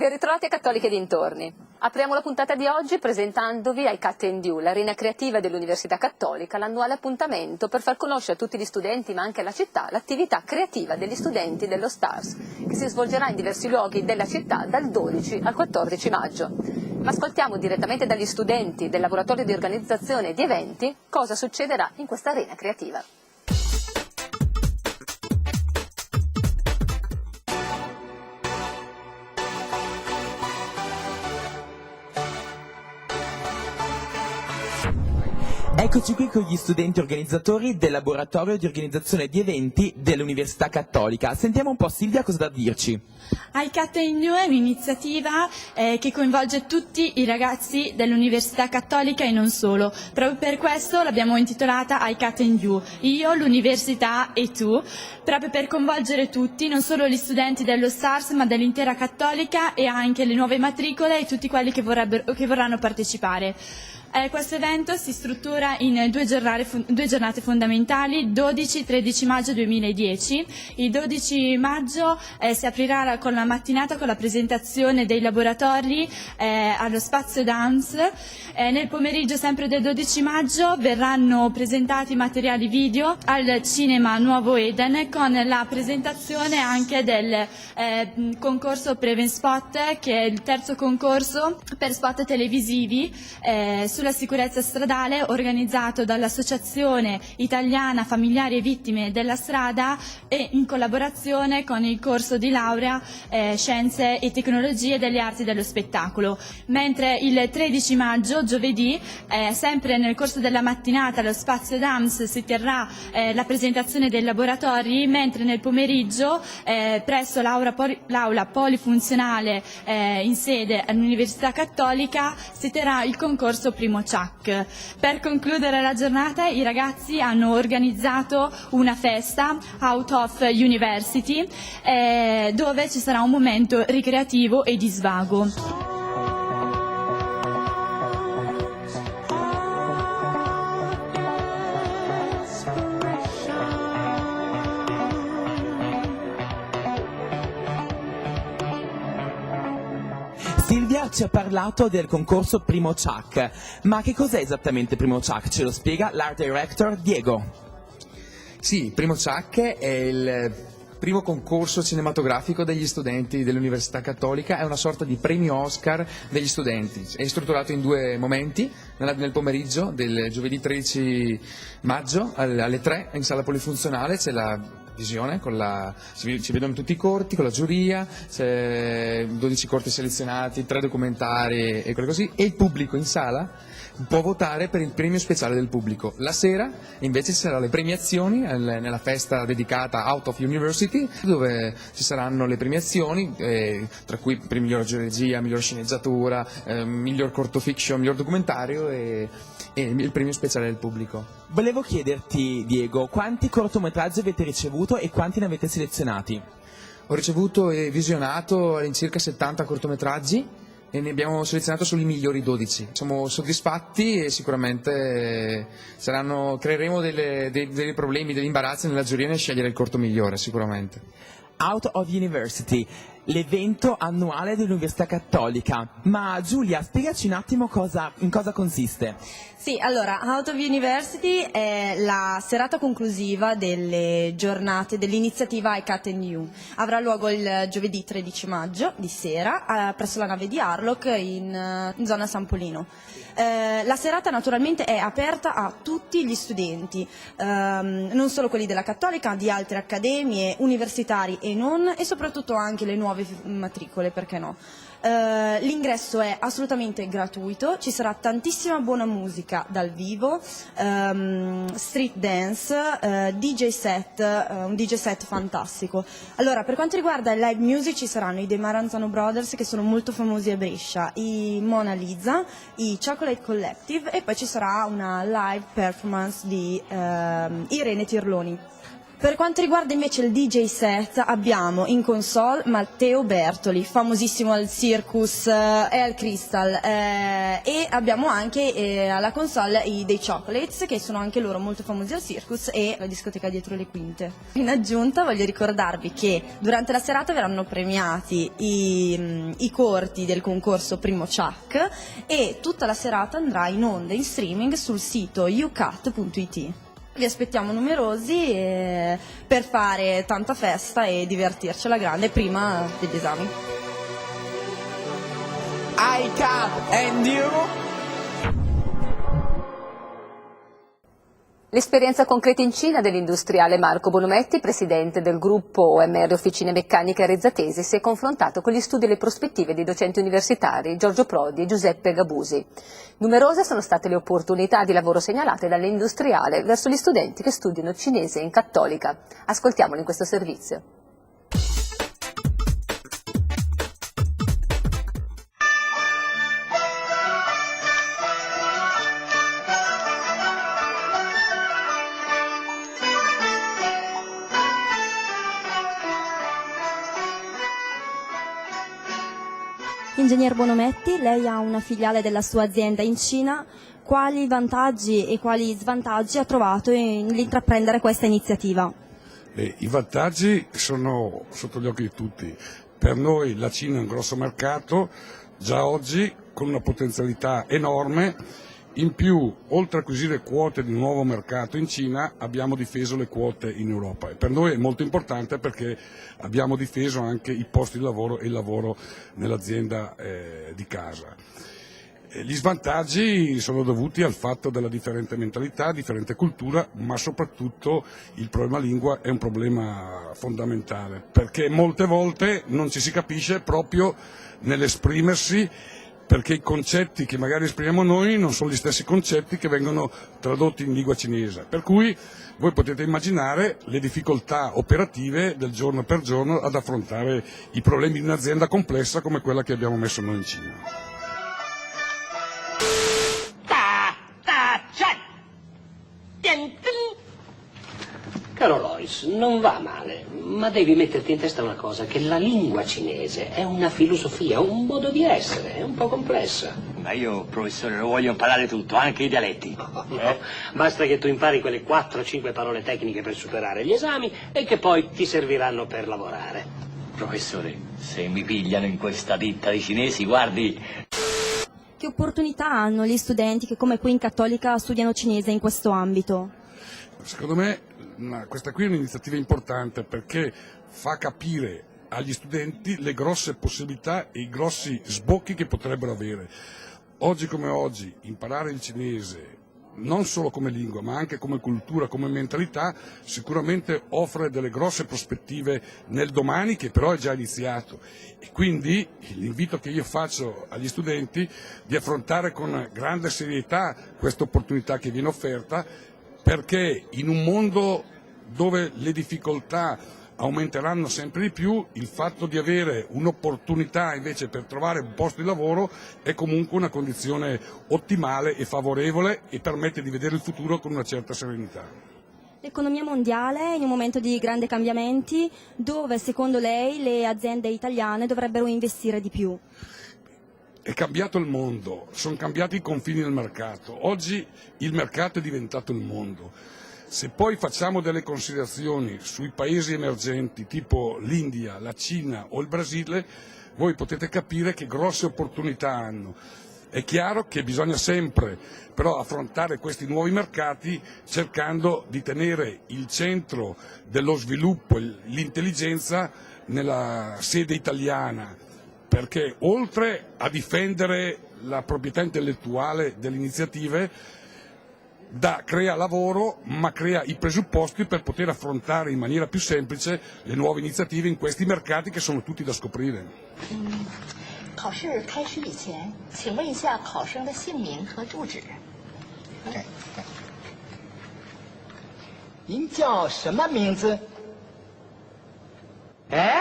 Ben ritrovati a Cattoliche dintorni. Apriamo la puntata di oggi presentandovi iCat and You, l'arena creativa dell'Università Cattolica, l'annuale appuntamento per far conoscere a tutti gli studenti, ma anche alla città, l'attività creativa degli studenti dello STARS, che si svolgerà in diversi luoghi della città dal 12 al 14 maggio. Ma ascoltiamo direttamente dagli studenti del laboratorio di organizzazione di eventi cosa succederà in questa arena creativa. Eccoci qui con gli studenti organizzatori del laboratorio di organizzazione di eventi dell'Università Cattolica. Sentiamo un po' Silvia cosa da dirci. iCat and You è un'iniziativa che coinvolge tutti i ragazzi dell'Università Cattolica e non solo. Proprio per questo l'abbiamo intitolata iCat and You, io, l'università e tu, proprio per coinvolgere tutti, non solo gli studenti dello STARS ma dell'intera Cattolica e anche le nuove matricole e tutti quelli che vorranno partecipare. Questo evento si struttura in due giornate fondamentali, 12-13 maggio 2010. Il 12 maggio si aprirà con la mattinata con la presentazione dei laboratori allo Spazio Dance. Nel pomeriggio sempre del 12 maggio verranno presentati materiali video al Cinema Nuovo Eden con la presentazione anche del concorso Prevent Spot, che è il terzo concorso per spot televisivi sulla sicurezza stradale, organizzato dall'Associazione Italiana Familiari e Vittime della Strada e in collaborazione con il corso di laurea Scienze e Tecnologie delle Arti dello Spettacolo. Mentre il 13 maggio, giovedì, sempre nel corso della mattinata allo Spazio Dams si terrà la presentazione dei laboratori, mentre nel pomeriggio presso l'aula polifunzionale in sede all'Università Cattolica si terrà il concorso Primo Ciak. Per concludere la giornata i ragazzi hanno organizzato una festa Out of University dove ci sarà un momento ricreativo e di svago. Silvia ci ha parlato del concorso Primo Ciak, ma che cos'è esattamente Primo Ciak? Ce lo spiega l'art director Diego. Sì, Primo Ciak è il primo concorso cinematografico degli studenti dell'Università Cattolica, è una sorta di premio Oscar degli studenti. È strutturato in due momenti, nel pomeriggio del giovedì 13 maggio alle 3 in sala polifunzionale c'è la visione, ci vedono tutti i corti con la giuria, c'è 12 corti selezionati, 3 documentari e quelle così, e il pubblico in sala può votare per il premio speciale del pubblico. La sera invece ci saranno le premiazioni nella festa dedicata Out of University, dove ci saranno le premiazioni, tra cui per miglior regia, miglior sceneggiatura, miglior corto fiction, miglior documentario e il premio speciale del pubblico. Volevo chiederti, Diego, quanti cortometraggi avete ricevuto e quanti ne avete selezionati? Ho ricevuto e visionato all'incirca 70 cortometraggi e ne abbiamo selezionato solo i migliori 12. Siamo soddisfatti e sicuramente creeremo dei problemi, degli imbarazzi nella giuria nel scegliere il corto migliore, sicuramente. Out of University, l'evento annuale dell'Università Cattolica. Ma Giulia, spiegaci un attimo in cosa consiste. Sì, allora, Out of University è la serata conclusiva delle giornate dell'iniziativa iCat and You. Avrà luogo il giovedì 13 maggio di sera presso la nave di Arloc in zona San Polino. La serata naturalmente è aperta a tutti gli studenti, non solo quelli della Cattolica, di altre accademie, universitari e non, e soprattutto anche le nuove matricole, perché no. L'ingresso è assolutamente gratuito, ci sarà tantissima buona musica dal vivo, street dance, DJ set, un DJ set fantastico. Allora, per quanto riguarda il live music ci saranno i The Maranzano Brothers, che sono molto famosi a Brescia, i Mona Lisa, i Chocolate Collective, e poi ci sarà una live performance di Irene Tirloni. Per quanto riguarda invece il DJ set, abbiamo in console Matteo Bertoli, famosissimo al Circus e al Crystal, e abbiamo anche alla console i dei Chocolates, che sono anche loro molto famosi al Circus, e la discoteca dietro le quinte. In aggiunta voglio ricordarvi che durante la serata verranno premiati i corti del concorso Primo Chuck, e tutta la serata andrà in onda in streaming sul sito ucat.it. Vi aspettiamo numerosi per fare tanta festa e divertirci alla grande prima degli esami. iCat and you. L'esperienza concreta in Cina dell'industriale Marco Bonometti, presidente del gruppo OMR Officine Meccaniche Arrezzatesi, si è confrontato con gli studi e le prospettive dei docenti universitari Giorgio Prodi e Giuseppe Gabusi. Numerose sono state le opportunità di lavoro segnalate dall'industriale verso gli studenti che studiano cinese in Cattolica. Ascoltiamolo in questo servizio. Ingegner Bonometti, lei ha una filiale della sua azienda in Cina. Quali vantaggi e quali svantaggi ha trovato nell'intraprendere questa iniziativa? I vantaggi sono sotto gli occhi di tutti. Per noi la Cina è un grosso mercato, già oggi con una potenzialità enorme. In più, oltre a acquisire quote di un nuovo mercato in Cina, abbiamo difeso le quote in Europa, e per noi è molto importante perché abbiamo difeso anche i posti di lavoro e il lavoro nell'azienda di casa. Gli svantaggi sono dovuti al fatto della differente mentalità, differente cultura, ma soprattutto il problema lingua è un problema fondamentale, perché molte volte non ci si capisce proprio nell'esprimersi, perché i concetti che magari esprimiamo noi non sono gli stessi concetti che vengono tradotti in lingua cinese, per cui voi potete immaginare le difficoltà operative del giorno per giorno ad affrontare i problemi di un'azienda complessa come quella che abbiamo messo noi in Cina. Caro Lois, non va male, ma devi metterti in testa una cosa, che la lingua cinese è una filosofia, un modo di essere, è un po' complessa. Ma io, professore, lo voglio imparare tutto, anche i dialetti. No, basta che tu impari quelle 4-5 parole tecniche per superare gli esami e che poi ti serviranno per lavorare. Professore, se mi pigliano in questa ditta di cinesi, guardi... Che opportunità hanno gli studenti che come qui in Cattolica studiano cinese in questo ambito? Secondo me questa qui è un'iniziativa importante perché fa capire agli studenti le grosse possibilità e i grossi sbocchi che potrebbero avere. Oggi come oggi imparare il cinese non solo come lingua ma anche come cultura, come mentalità sicuramente offre delle grosse prospettive nel domani, che però è già iniziato, e quindi l'invito che io faccio agli studenti di affrontare con grande serietà questa opportunità che viene offerta, perché in un mondo dove le difficoltà aumenteranno sempre di più, il fatto di avere un'opportunità invece per trovare un posto di lavoro è comunque una condizione ottimale e favorevole e permette di vedere il futuro con una certa serenità. L'economia mondiale è in un momento di grandi cambiamenti, dove secondo lei le aziende italiane dovrebbero investire di più? È cambiato il mondo, sono cambiati i confini del mercato, oggi il mercato è diventato il mondo. Se poi facciamo delle considerazioni sui paesi emergenti tipo l'India, la Cina o il Brasile, voi potete capire che grosse opportunità hanno. È chiaro che bisogna sempre però affrontare questi nuovi mercati cercando di tenere il centro dello sviluppo, l'intelligenza nella sede italiana, perché oltre a difendere la proprietà intellettuale delle iniziative, crea lavoro, ma crea i presupposti per poter affrontare in maniera più semplice le nuove iniziative in questi mercati che sono tutti da scoprire. 考试开始以前，请问一下考生的姓名和住址。您叫什么名字？Eh?